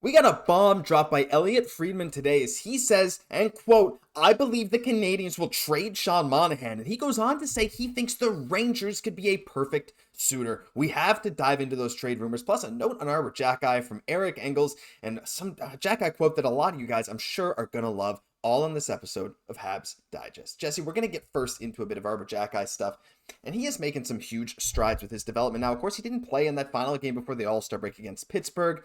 We got a bomb dropped by Elliot Friedman today as he says, and quote, "I believe the Canadiens will trade Sean Monahan." And he goes on to say he thinks the Rangers could be a perfect suitor. We have to dive into those trade rumors, plus a note on Arber Xhekaj from Eric Engels, and some Xhekaj quote that a lot of you guys, I'm sure, are going to love, all in this episode of Habs Digest. Jesse, we're going to get first into a bit of Arber Xhekaj stuff, and he is making some huge strides with his development. Now, of course, he didn't play in that final game before the All-Star break against Pittsburgh,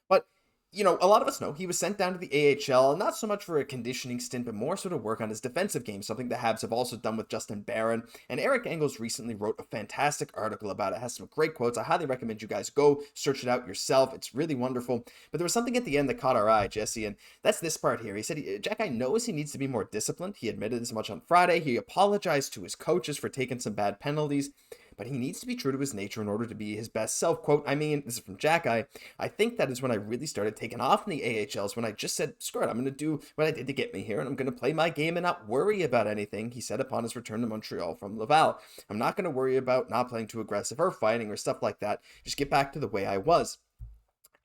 but you know, a lot of us know he was sent down to the AHL, not so much for a conditioning stint, but more so to work on his defensive game, something the Habs have also done with Justin Barron. And Eric Engels recently wrote a fantastic article about it. It has some great quotes. I highly recommend you guys go search it out yourself. It's really wonderful. But there was something at the end that caught our eye, Jesse, and that's this part here. He said, Xhekaj knows he needs to be more disciplined. He admitted as much on Friday. He apologized to his coaches for taking some bad penalties, but he needs to be true to his nature in order to be his best self. Quote, "I mean," this is from Xhekaj, "I think that is when I really started taking off in the AHLs, when I just said, screw it, I'm going to do what I did to get me here, and I'm going to play my game and not worry about anything," he said upon his return to Montreal from Laval. "I'm not going to worry about not playing too aggressive or fighting or stuff like that. Just get back to the way I was."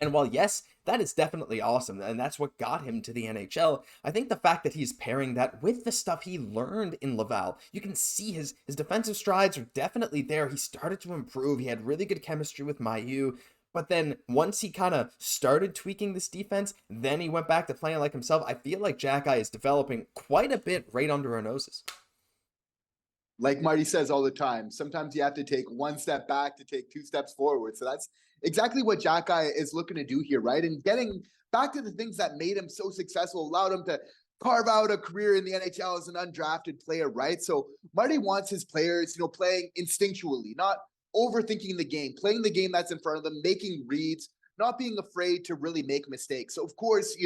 And while, yes, that is definitely awesome, and that's what got him to the NHL, I think the fact that he's pairing that with the stuff he learned in Laval, you can see his defensive strides are definitely there. He started to improve. He had really good chemistry with Mailloux. But then once he kind of started tweaking this defense, then he went back to playing like himself. I feel like Xhekaj is developing quite a bit right under our noses. Like Marty says all the time, sometimes you have to take one step back to take two steps forward. So that's exactly what Xhekaj is looking to do here, right? And getting back to the things that made him so successful, allowed him to carve out a career in the NHL as an undrafted player, right? So Marty wants his players, playing instinctually, not overthinking the game, playing the game that's in front of them, making reads, not being afraid to really make mistakes. So of course,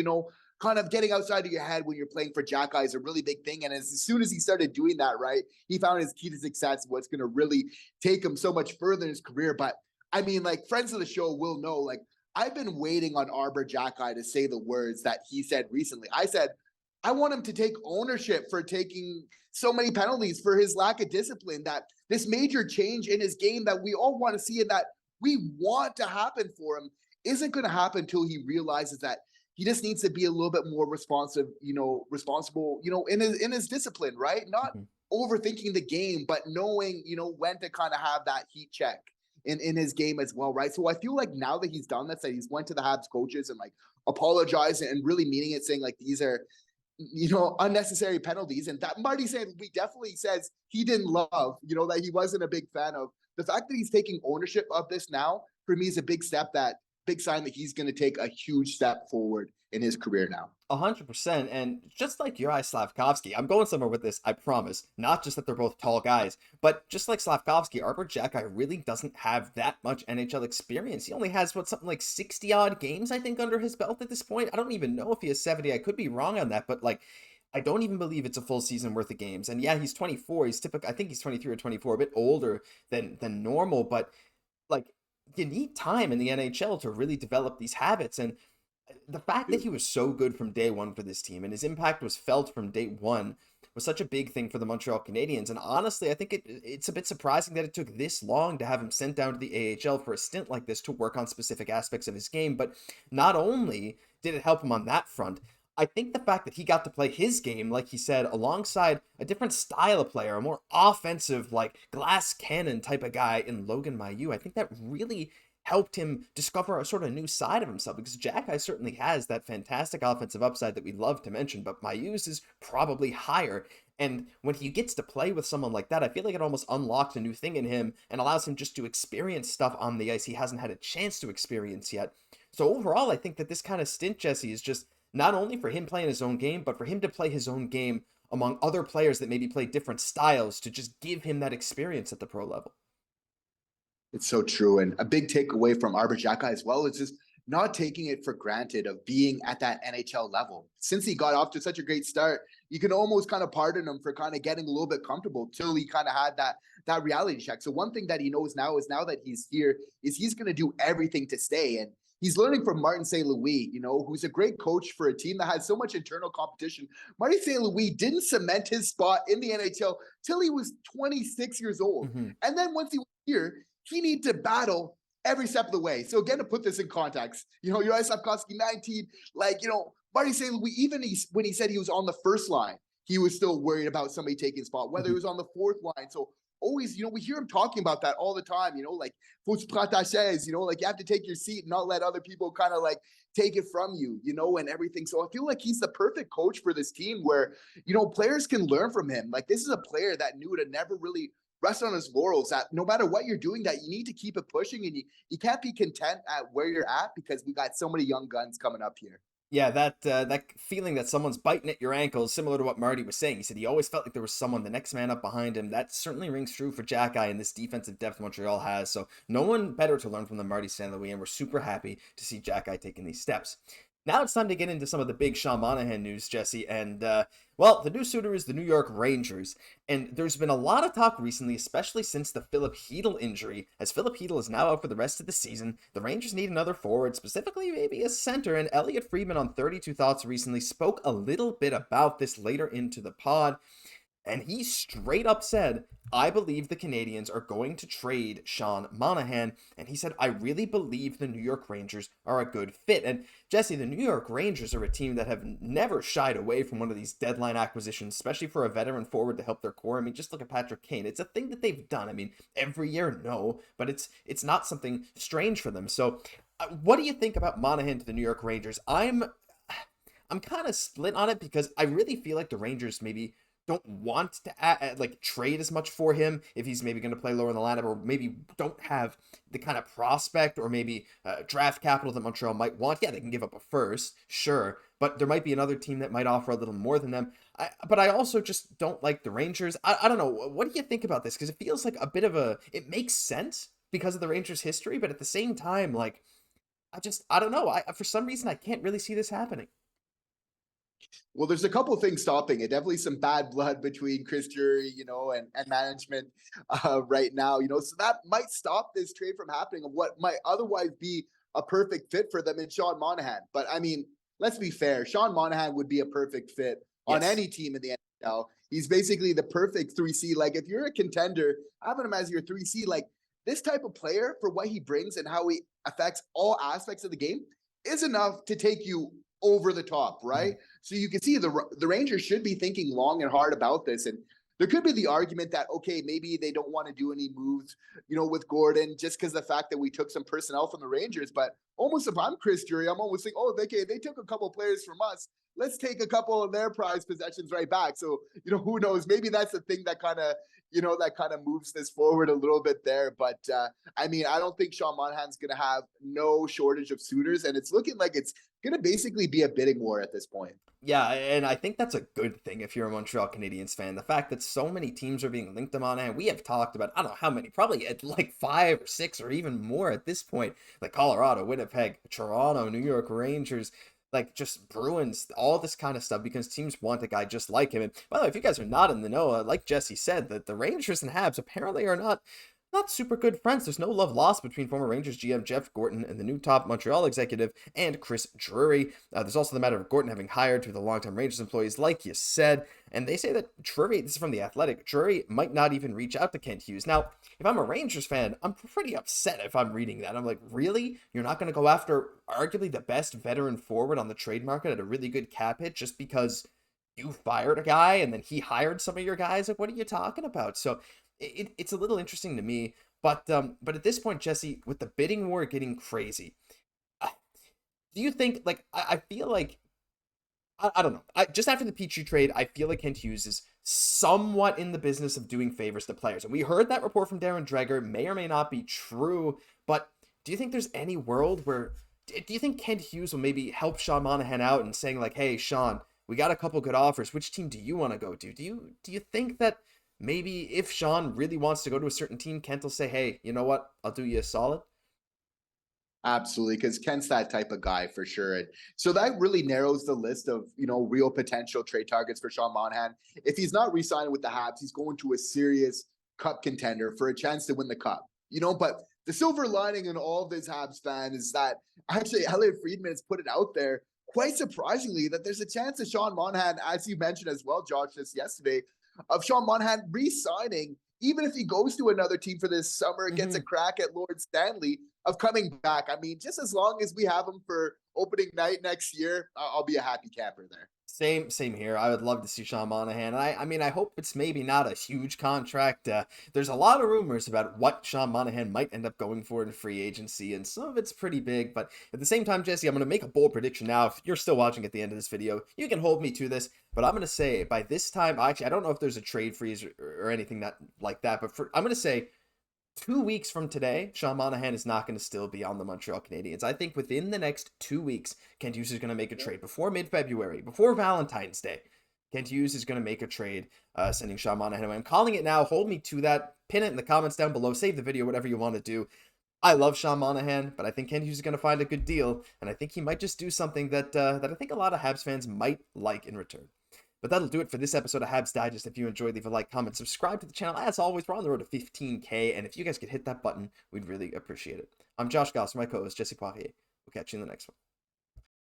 kind of getting outside of your head when you're playing for Xhekaj is a really big thing. And as soon as he started doing that, right, he found his key to success, what's going to really take him so much further in his career. But I mean, like, friends of the show will know, like, I've been waiting on Arber Xhekaj to say the words that he said recently. I said, I want him to take ownership for taking so many penalties, for his lack of discipline, that this major change in his game that we all want to see and that we want to happen for him isn't going to happen until he realizes that he just needs to be a little bit more responsible, in his discipline, right? Not overthinking the game, but knowing, when to kind of have that heat check in his game as well, right? So I feel like now that he's done this, that he's went to the Habs coaches and like apologized and really meaning it, saying like these are, unnecessary penalties. And that Marty said, we definitely says he didn't love, that he wasn't a big fan of. The fact that he's taking ownership of this now, for me, is a big sign that he's going to take a huge step forward in his career now. 100%. And just like Juraj Slafkovsky, I'm going somewhere with this, I promise. Not just that they're both tall guys, but just like Slafkovsky, Arber Xhekaj really doesn't have that much NHL experience. He only has, something like 60 odd games, I think, under his belt at this point. I don't even know if he has 70. I could be wrong on that, but like, I don't even believe it's a full season worth of games. And yeah, he's 24. He's typical. I think he's 23 or 24, a bit older than normal, but like, you need time in the NHL to really develop these habits. And the fact that he was so good from day one for this team and his impact was felt from day one was such a big thing for the Montreal Canadiens. And honestly, I think it's a bit surprising that it took this long to have him sent down to the AHL for a stint like this to work on specific aspects of his game. But not only did it help him on that front, I think the fact that he got to play his game, like he said, alongside a different style of player, a more offensive, like glass cannon type of guy in Logan Mailloux, I think that really helped him discover a sort of new side of himself, because Xhekaj certainly has that fantastic offensive upside that we love to mention, but Mailloux's is probably higher. And when he gets to play with someone like that, I feel like it almost unlocks a new thing in him and allows him just to experience stuff on the ice he hasn't had a chance to experience yet. So overall, I think that this kind of stint, Jesse, is just not only for him playing his own game, but for him to play his own game among other players that maybe play different styles to just give him that experience at the pro level. It's so true. And a big takeaway from Arber Xhekaj as well is just not taking it for granted of being at that NHL level. Since he got off to such a great start, you can almost kind of pardon him for kind of getting a little bit comfortable till he kind of had that reality check. So one thing that he knows now is, now that he's here, is he's going to do everything to stay. And he's learning from Martin St. Louis, who's a great coach for a team that has so much internal competition. Martin St. Louis didn't cement his spot in the NHL till he was 26 years old. And then once he was here, he needed to battle every step of the way. So again, to put this in context, Juraj Slafkovsky 19, Marty saying when he said he was on the first line, he was still worried about somebody taking his spot, whether he was on the fourth line. So always, we hear him talking about that all the time, faut se prendre ta chaise, you have to take your seat and not let other people kind of take it from you, and everything. So I feel like he's the perfect coach for this team where, players can learn from him. Like, this is a player that knew to never really rest on his laurels, that no matter what you're doing, that you need to keep it pushing, and you can't be content at where you're at because we got so many young guns coming up here. Yeah, that feeling that someone's biting at your ankle is similar to what Marty was saying. He said he always felt like there was someone, the next man up behind him. That certainly rings true for Xhekaj and this defensive depth Montreal has. So no one better to learn from than Marty St. Louis, and we're super happy to see Xhekaj taking these steps. Now it's time to get into some of the big Sean Monahan news, Jesse. And, the new suitor is the New York Rangers. And there's been a lot of talk recently, especially since the Filip injury. As Filip is now out for the rest of the season, the Rangers need another forward, specifically maybe a center. And Elliotte Friedman on 32 Thoughts recently spoke a little bit about this later into the pod. And he straight up said, I believe the Canadiens are going to trade Sean Monahan. And he said, I really believe the New York Rangers are a good fit. And Jesse, the New York Rangers are a team that have never shied away from one of these deadline acquisitions, especially for a veteran forward to help their core. I mean, just look at Patrick Kane. It's a thing that they've done. I mean, every year, no, but it's not something strange for them. So what do you think about Monahan to the New York Rangers? I'm kind of split on it because I really feel like the Rangers maybe don't want to trade as much for him if he's maybe going to play lower in the lineup, or maybe don't have the kind of prospect or maybe draft capital that Montreal might want. Yeah, they can give up a first, sure, but there might be another team that might offer a little more than them. But I also just don't like the Rangers. I don't know. What do you think about this? Because it feels like a bit of it makes sense because of the Rangers' history, but at the same time, I don't know. For some reason, I can't really see this happening. Well, there's a couple of things stopping it. Definitely some bad blood between Chris Drury, and management right now, so that might stop this trade from happening of what might otherwise be a perfect fit for them in Sean Monahan. But I mean, let's be fair. Sean Monahan would be a perfect fit on any team in the NHL. He's basically the perfect 3C. Like, if you're a contender, having him as your 3C, this type of player for what he brings and how he affects all aspects of the game is enough to take you over the top, right? Mm-hmm. So you can see the Rangers should be thinking long and hard about this. And there could be the argument that, okay, maybe they don't want to do any moves, with Gordon, just because the fact that we took some personnel from the Rangers. But almost if I'm Chris Drury, I'm almost thinking, they took a couple of players from us. Let's take a couple of their prize possessions right back. So, who knows? Maybe that's the thing that kind of moves this forward a little bit there. But I don't think Sean Monahan's going to have no shortage of suitors. And it's looking like it's going to basically be a bidding war at this point. Yeah, and I think that's a good thing if you're a Montreal Canadiens fan. The fact that so many teams are being linked to Monahan. We have talked about, I don't know how many, probably at 5 or 6 or even more at this point. Like Colorado, Winnipeg, Toronto, New York Rangers, just Bruins, all this kind of stuff, because teams want a guy just like him. And by the way, if you guys are not in the know, like Jesse said, that the Rangers and Habs apparently are not super good friends. There's no love lost between former Rangers GM Jeff Gorton and the new top Montreal executive and Chris Drury. There's also the matter of Gorton having hired two of the longtime Rangers employees, like you said. And they say that Drury, this is from The Athletic, Drury might not even reach out to Kent Hughes. Now, if I'm a Rangers fan, I'm pretty upset if I'm reading that. I'm like, really? You're not going to go after arguably the best veteran forward on the trade market at a really good cap hit just because you fired a guy and then he hired some of your guys? Like, what are you talking about? So it's a little interesting to me, but at this point, Jesse, with the bidding war getting crazy, do you think, I feel like, I don't know, just after the Petrie trade, I feel like Kent Hughes is somewhat in the business of doing favors to players, and we heard that report from Darren Dreger, may or may not be true, but do you think there's any world where, do you think Kent Hughes will maybe help Sean Monahan out and saying hey, Sean, we got a couple good offers, which team do you want to go to? Do you think that maybe if Sean really wants to go to a certain team, Kent will say, hey, you know what? I'll do you a solid. Absolutely, because Kent's that type of guy for sure. And so that really narrows the list of, real potential trade targets for Sean Monahan. If he's not re-signing with the Habs, he's going to a serious cup contender for a chance to win the cup. But the silver lining in all of this Habs fan is that actually Elliotte Friedman has put it out there, quite surprisingly, that there's a chance that Sean Monahan, as you mentioned as well, Josh, just yesterday, of Sean Monahan re-signing, even if he goes to another team for this summer and gets a crack at Lord Stanley, of coming back. I mean, just as long as we have him for opening night next year, I'll be a happy camper there. Same here. I would love to see Sean Monahan. I mean, I hope it's maybe not a huge contract. There's a lot of rumors about what Sean Monahan might end up going for in free agency, and some of it's pretty big. But at the same time, Jesse, I'm going to make a bold prediction now. If you're still watching at the end of this video, you can hold me to this. But I'm going to say by this time, actually, I don't know if there's a trade freeze or anything like that. But I'm going to say 2 weeks from today, Sean Monahan is not going to still be on the Montreal Canadiens. I think within the next 2 weeks, Kent Hughes is going to make a trade before mid-February, before Valentine's Day. Kent Hughes is going to make a trade, sending Sean Monahan away. I'm calling it now. Hold me to that. Pin it in the comments down below. Save the video, whatever you want to do. I love Sean Monahan, but I think Kent Hughes is going to find a good deal, and I think he might just do something that I think a lot of Habs fans might like in return. But that'll do it for this episode of Habs Digest. If you enjoyed, leave a like, comment, subscribe to the channel. As always, we're on the road to 15K, and if you guys could hit that button, we'd really appreciate it. I'm Josh Gosse, my co-host, Jesse Poirier. We'll catch you in the next one.